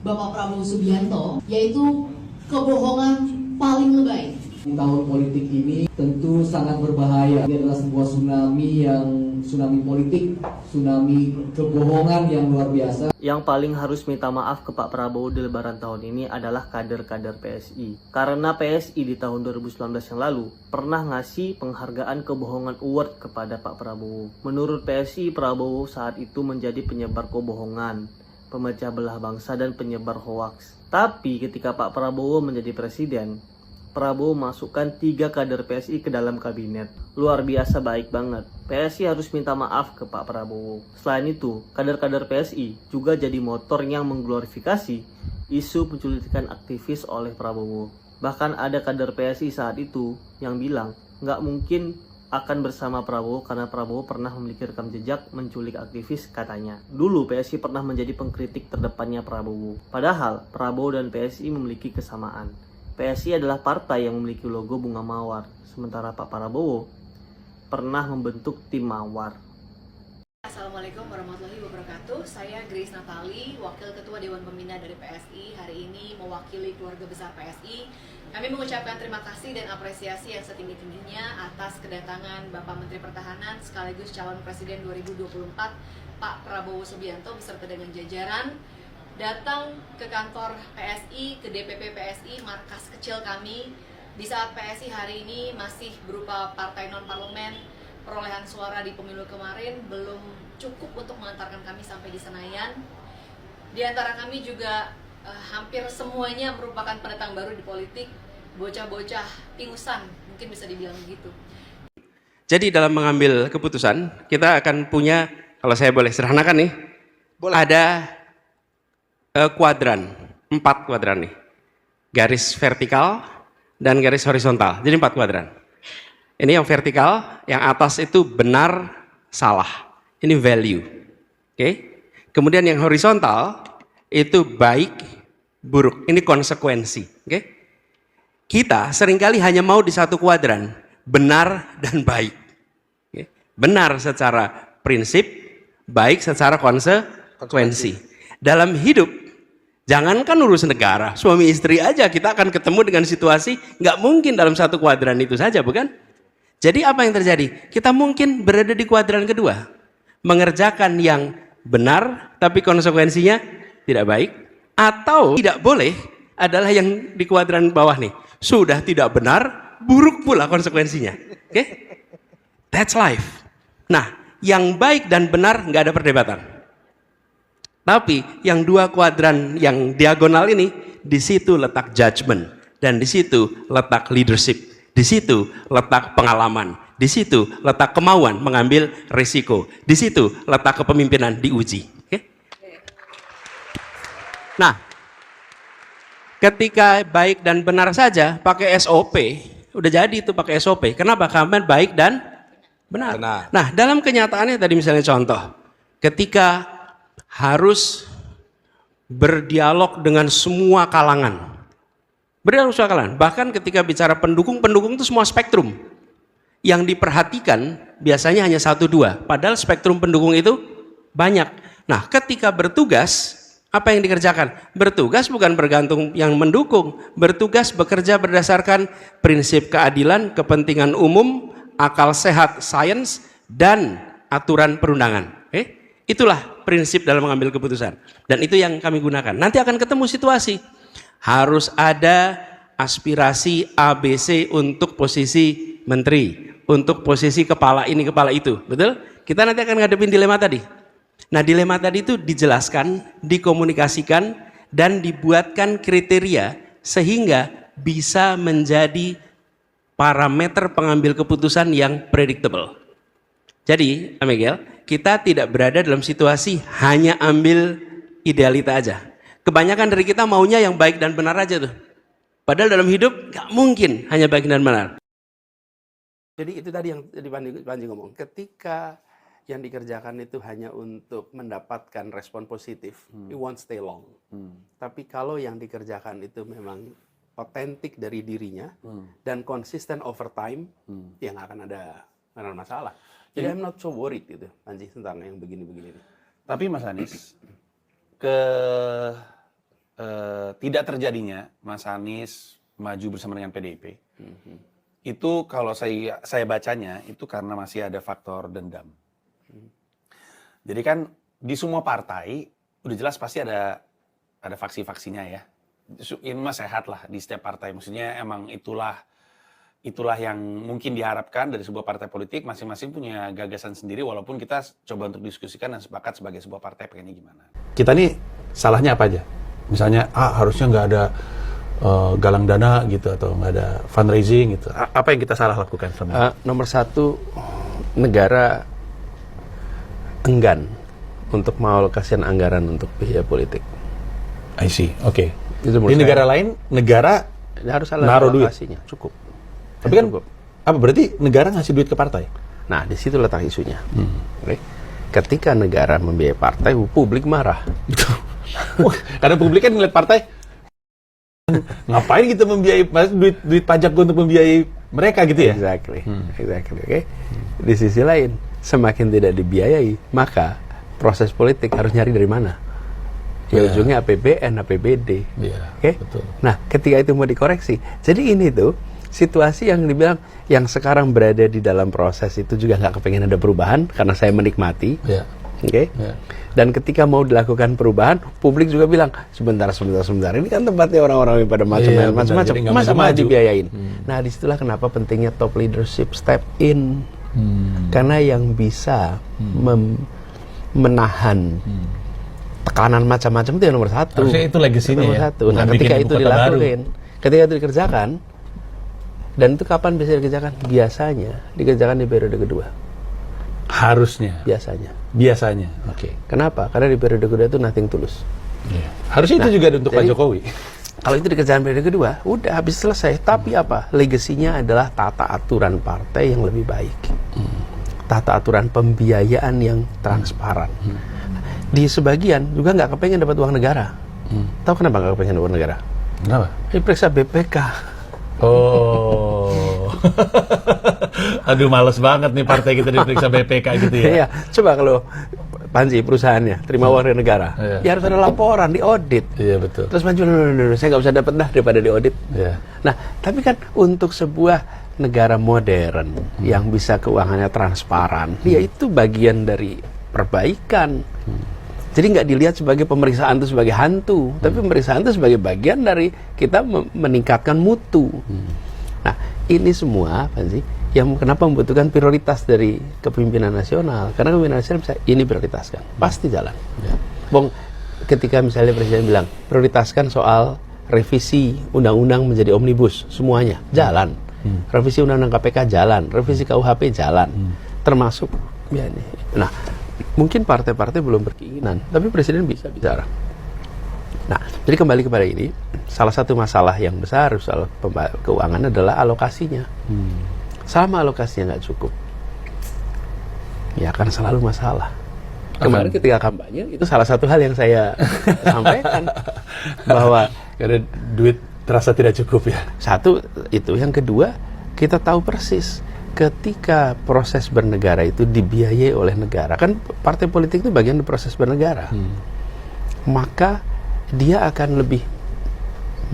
Bapak Prabowo Subianto, yaitu kebohongan paling lebay. Di tahun politik ini tentu sangat berbahaya. Ini adalah sebuah tsunami politik, tsunami kebohongan yang luar biasa. Yang paling harus minta maaf ke Pak Prabowo di Lebaran tahun ini adalah kader-kader PSI. Karena PSI di tahun 2019 yang lalu pernah ngasih penghargaan kebohongan award kepada Pak Prabowo. Menurut PSI, Prabowo saat itu menjadi penyebar kebohongan, pemecah belah bangsa dan penyebar hoaks. Tapi ketika Pak Prabowo menjadi presiden, Prabowo masukkan 3 kader PSI ke dalam kabinet. Luar biasa baik banget. PSI harus minta maaf ke Pak Prabowo. Selain itu, kader-kader PSI juga jadi motor yang mengglorifikasi isu penculikan aktivis oleh Prabowo. Bahkan ada kader PSI saat itu yang bilang nggak mungkin akan bersama Prabowo karena Prabowo pernah memiliki rekam jejak menculik aktivis katanya. Dulu PSI pernah menjadi pengkritik terdepannya Prabowo. Padahal Prabowo dan PSI memiliki kesamaan. PSI adalah partai yang memiliki logo bunga mawar, sementara Pak Prabowo pernah membentuk tim mawar. Assalamualaikum warahmatullahi wabarakatuh. Saya Grace Natali, Wakil Ketua Dewan Pembina dari PSI. Hari ini mewakili keluarga besar PSI. Kami mengucapkan terima kasih dan apresiasi yang setinggi-tingginya atas kedatangan Bapak Menteri Pertahanan sekaligus calon Presiden 2024 Pak Prabowo Subianto beserta dengan jajaran datang ke kantor PSI, ke DPP PSI, markas kecil kami, di saat PSI hari ini masih berupa partai non-parlemen. Perolehan suara di pemilu kemarin belum cukup untuk mengantarkan kami sampai di Senayan. Di antara kami juga hampir semuanya merupakan pendatang baru di politik, bocah-bocah ingusan, mungkin bisa dibilang begitu. Jadi dalam mengambil keputusan, kita akan punya, kalau saya boleh sederhanakan nih, ada kuadran, 4 kuadran nih, garis vertikal dan garis horizontal, jadi 4 kuadran. Ini yang vertikal, yang atas itu benar, salah, ini value, oke? Kemudian yang horizontal itu baik, buruk, ini konsekuensi, oke? Kita seringkali hanya mau di satu kuadran, benar dan baik, oke? Benar secara prinsip, baik secara konsekuensi. Dalam hidup, jangankan urus negara, suami istri aja kita akan ketemu dengan situasi nggak mungkin dalam satu kuadran itu saja, bukan? Jadi apa yang terjadi? Kita mungkin berada di kuadran kedua, mengerjakan yang benar tapi konsekuensinya tidak baik, atau tidak boleh adalah yang di kuadran bawah nih, sudah tidak benar, buruk pula konsekuensinya. Oke? That's life. Nah, yang baik dan benar nggak ada perdebatan. Tapi yang 2 kuadran yang diagonal ini, di situ letak judgment, dan di situ letak leadership, di situ letak pengalaman, di situ letak kemauan mengambil risiko, di situ letak kepemimpinan diuji. Okay? Nah, ketika baik dan benar saja pakai SOP, udah jadi itu pakai SOP. Kenapa? Karena baik dan benar. Nah, dalam kenyataannya tadi misalnya contoh, ketika harus berdialog dengan semua kalangan. Berdialog semua kalangan. Bahkan ketika bicara pendukung itu semua spektrum. Yang diperhatikan biasanya hanya 1-2. Padahal spektrum pendukung itu banyak. Nah, ketika bertugas, apa yang dikerjakan? Bertugas bukan bergantung yang mendukung. Bertugas bekerja berdasarkan prinsip keadilan, kepentingan umum, akal sehat, sains, dan aturan perundangan. Itulah prinsip dalam mengambil keputusan. Dan itu yang kami gunakan. Nanti akan ketemu situasi. Harus ada aspirasi ABC untuk posisi menteri. Untuk posisi kepala ini, kepala itu. Betul? Kita nanti akan ngadepin dilema tadi. Nah, dilema tadi itu dijelaskan, dikomunikasikan, dan dibuatkan kriteria sehingga bisa menjadi parameter pengambil keputusan yang predictable. Jadi, Amigel, kita tidak berada dalam situasi hanya ambil idealita aja. Kebanyakan dari kita maunya yang baik dan benar aja tuh. Padahal dalam hidup nggak mungkin hanya baik dan benar. Jadi itu tadi yang Panji ngomong. Ketika yang dikerjakan itu hanya untuk mendapatkan respon positif, it won't stay long. Tapi kalau yang dikerjakan itu memang otentik dari dirinya dan konsisten over time, ya nggak akan ada masalah. Jadi I'm not so worried gitu, Panji, tentang yang begini-begini. Tapi Mas Anies, tidak terjadinya Mas Anies maju bersama dengan PDIP, itu kalau saya bacanya itu karena masih ada faktor dendam. Jadi kan di semua partai udah jelas pasti ada faksi-faksinya ya. Ini mah sehat lah di setiap partai. Maksudnya emang itulah yang mungkin diharapkan dari sebuah partai politik, masing-masing punya gagasan sendiri walaupun kita coba untuk diskusikan dan sepakat sebagai sebuah partai pengennya gimana. Kita nih salahnya apa aja? Misalnya, harusnya nggak ada galang dana gitu atau nggak ada fundraising gitu. Apa yang kita salah lakukan selama ini? Nomor satu, negara enggan untuk mengalokasikan anggaran untuk biaya politik. I see, oke. Itu Di negara lain, negara harus ada naruh duit. alokasinya, cukup. Tapi kan, apa berarti negara ngasih duit ke partai? Nah, di situ letak isunya. Oke. Ketika negara membiayai partai, publik marah. Wah, karena publik kan ngeliat partai, ngapain kita membiayai duit pajak untuk membiayai mereka gitu ya? Exactly. Oke. Di sisi lain, semakin tidak dibiayai, maka proses politik harus nyari dari mana? Ya ujungnya APBN, APBD. Oke. Betul. Nah, ketika itu mau dikoreksi, jadi ini tuh situasi yang dibilang yang sekarang berada di dalam proses itu juga nggak kepengen ada perubahan karena saya menikmati. Oke. Dan ketika mau dilakukan perubahan, publik juga bilang sebentar. Ini kan tempatnya orang-orang yang pada macam-macam. Masa malah dibiayain? Nah, disitulah kenapa pentingnya top leadership step in. Karena yang bisa menahan tekanan macam-macam itu yang nomor satu. Harusnya itu legasinya nomor ya. satu. Nah, ketika itu dilakukan, ketika itu dikerjakan, dan itu kapan bisa dikerjakan? Biasanya dikerjakan di periode kedua. Harusnya. Biasanya. Oke. Kenapa? Karena di periode kedua itu nothing tulus. Harusnya itu juga untuk Pak Jokowi. Kalau itu dikerjakan periode kedua, udah habis selesai. Tapi apa? Legasinya adalah tata aturan partai yang lebih baik. Tata aturan pembiayaan yang transparan. Di sebagian juga nggak kepengen dapat uang negara. Tahu kenapa nggak kepengen uang negara? Kenapa? Periksa BPK. Oh. Aduh, males banget nih partai kita diperiksa BPK gitu ya. Iya, coba kalau Panji perusahaannya terima uang dari negara, ya harus ada laporan, diaudit. Iya, betul. Terus maju, saya nggak usah dapat daripada diaudit. Nah, tapi kan untuk sebuah negara modern yang bisa keuangannya transparan, ya itu bagian dari perbaikan. Jadi nggak dilihat sebagai pemeriksaan itu sebagai hantu, tapi pemeriksaan itu sebagai bagian dari kita meningkatkan mutu. Nah, ini semua apa sih yang kenapa membutuhkan prioritas dari kepemimpinan nasional? Karena kepemimpinan nasional bisa ini prioritaskan, pasti jalan. Bong, ketika misalnya Presiden bilang prioritaskan soal revisi undang-undang menjadi omnibus, semuanya jalan. Revisi undang-undang KPK jalan, revisi KUHP jalan, termasuk ya ini. Nah, mungkin partai-partai belum berkeinginan, tapi Presiden bisa bicara. Nah, jadi kembali kepada ini, salah satu masalah yang besar soal keuangan adalah alokasinya. Sama alokasinya nggak cukup, ya akan selalu masalah. Kemarin ketika kampanye, itu salah satu hal yang saya sampaikan, bahwa karena duit terasa tidak cukup ya. Satu, itu. Yang kedua, kita tahu persis ketika proses bernegara itu dibiayai oleh negara, kan partai politik itu bagian dari proses bernegara, maka dia akan lebih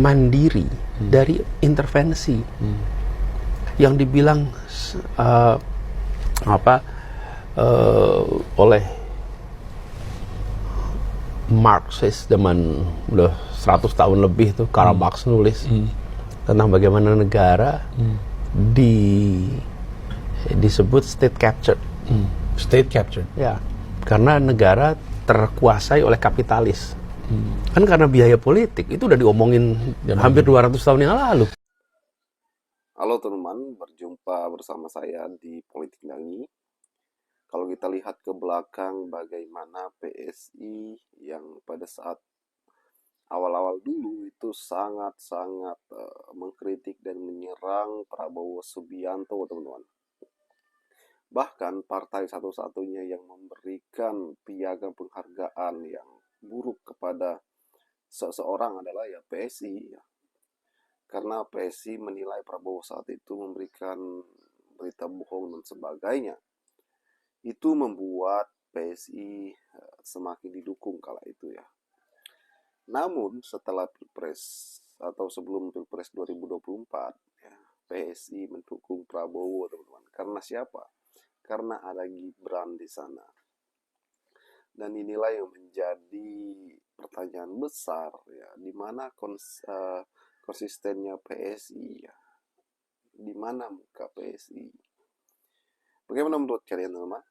mandiri dari intervensi yang dibilang oleh Marxis zaman udah 100 tahun lebih tuh, Karl Marx nulis tentang bagaimana negara disebut state captured. State captured. Ya, karena negara terkuasai oleh kapitalis. Kan karena biaya politik itu udah diomongin hampir 200 tahun yang lalu. Halo teman-teman, berjumpa bersama saya di Politik Nangi. Kalau kita lihat ke belakang bagaimana PSI yang pada saat awal-awal dulu itu sangat-sangat mengkritik dan menyerang Prabowo Subianto, teman-teman. Bahkan partai satu-satunya yang memberikan piagam penghargaan yang buruk kepada seseorang adalah ya PSI. Ya. Karena PSI menilai Prabowo saat itu memberikan berita bohong dan sebagainya. Itu membuat PSI semakin didukung kala itu ya. Namun setelah Pilpres atau sebelum Pilpres 2024, ya, PSI mendukung Prabowo, teman-teman. Karena siapa? Karena ada Gibran di sana. Dan inilah yang menjadi pertanyaan besar, ya, di mana konsistennya PSI, ya, di mana muka PSI. Bagaimana menurut kalian, teman-teman?